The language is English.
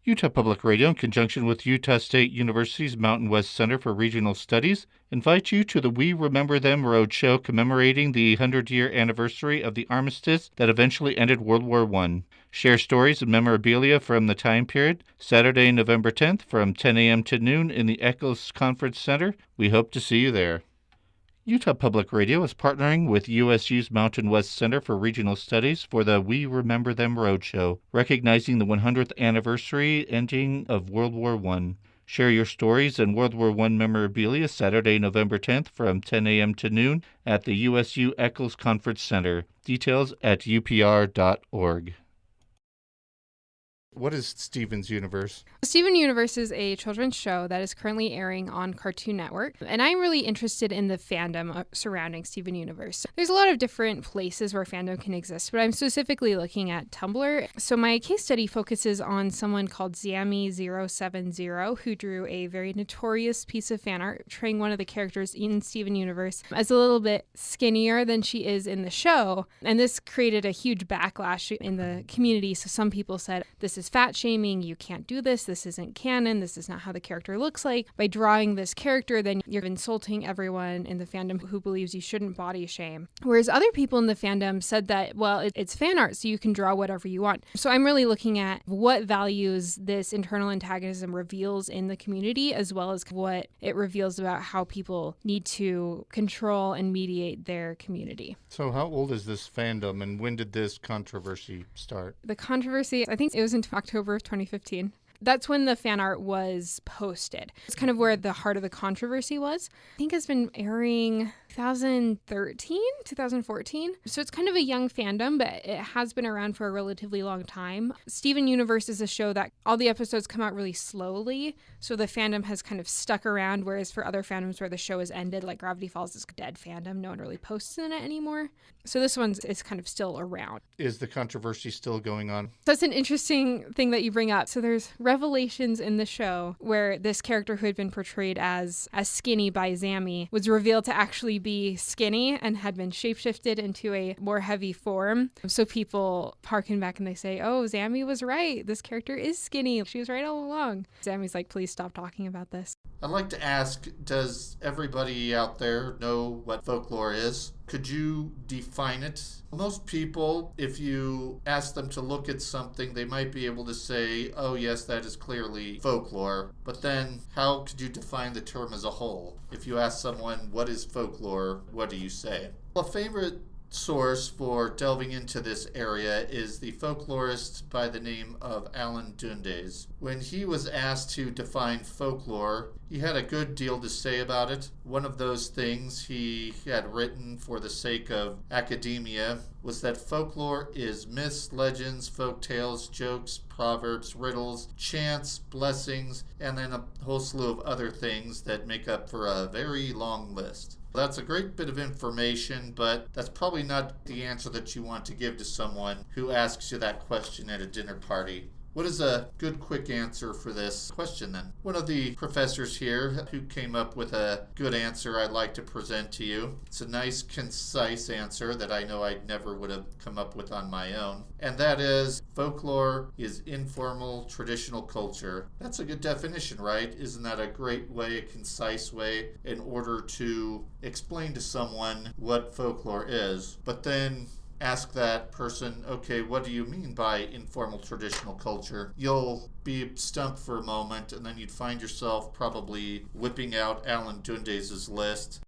Utah Public Radio, in conjunction with Utah State University's Mountain West Center for Regional Studies, invites you to the We Remember Them Roadshow commemorating the 100-year anniversary of the armistice that eventually ended World War I. Share stories and memorabilia from the time period, Saturday, November 10th from 10 a.m. to noon in the Eccles Conference Center. We hope to see you there. Utah Public Radio is partnering with USU's Mountain West Center for Regional Studies for the We Remember Them Roadshow, recognizing the 100th anniversary ending of World War I. Share your stories and World War I memorabilia Saturday, November 10th from 10 a.m. to noon at the USU Eccles Conference Center. Details at upr.org. What is Steven's Universe? Steven Universe is a children's show that is currently airing on Cartoon Network, and I'm really interested in the fandom surrounding Steven Universe. There's a lot of different places where fandom can exist, but I'm specifically looking at Tumblr. So my case study focuses on someone called Zammy070, who drew a very notorious piece of fan art portraying one of the characters in Steven Universe as a little bit skinnier than she is in the show, and this created a huge backlash in the community. So some people said, this is fat shaming, you can't do this isn't canon, this is not how the character looks like. By drawing this character, then you're insulting everyone in the fandom who believes you shouldn't body shame. Whereas other people in the fandom said that, well, it's fan art, so you can draw whatever you want. So I'm really looking at what values this internal antagonism reveals in the community, as well as what it reveals about how people need to control and mediate their community. So how old is this fandom, and when did this controversy start? The controversy, I think it was in October of 2015. That's when the fan art was posted. It's kind of where the heart of the controversy was. I think it's been airing 2013, 2014. So it's kind of a young fandom, but it has been around for a relatively long time. Steven Universe is a show that all the episodes come out really slowly, so the fandom has kind of stuck around, whereas for other fandoms where the show has ended, like Gravity Falls is a dead fandom, no one really posts in it anymore. So this one is kind of still around. Is the controversy still going on? That's an interesting thing that you bring up. So there's revelations in the show where this character who had been portrayed as skinny by Zammy was revealed to actually be skinny and had been shapeshifted into a more heavy form. So people harken back and they say, oh, Zammy was right. This character is skinny. She was right all along. Zammy's like, please stop talking about this. I'd like to ask, does everybody out there know what folklore is? Could you define it? Most people, if you ask them to look at something, they might be able to say, oh yes, that is clearly folklore. But then how could you define the term as a whole? If you ask someone, what is folklore, what do you say? A favorite source for delving into this area is the folklorist by the name of Alan Dundes. When he was asked to define folklore, he had a good deal to say about it. One of those things he had written for the sake of academia was that folklore is myths, legends, folk tales, jokes, proverbs, riddles, chants, blessings, and then a whole slew of other things that make up for a very long list. That's a great bit of information, but that's probably not the answer that you want to give to someone who asks you that question at a dinner party. What is a good, quick answer for this question, then? One of the professors here who came up with a good answer I'd like to present to you. It's a nice, concise answer that I know I never would have come up with on my own. And that is, folklore is informal, traditional culture. That's a good definition, right? Isn't that a great way, a concise way, in order to explain to someone what folklore is? But then ask that person, okay, what do you mean by informal traditional culture? You'll be stumped for a moment, and then you'd find yourself probably whipping out Alan Dundes' list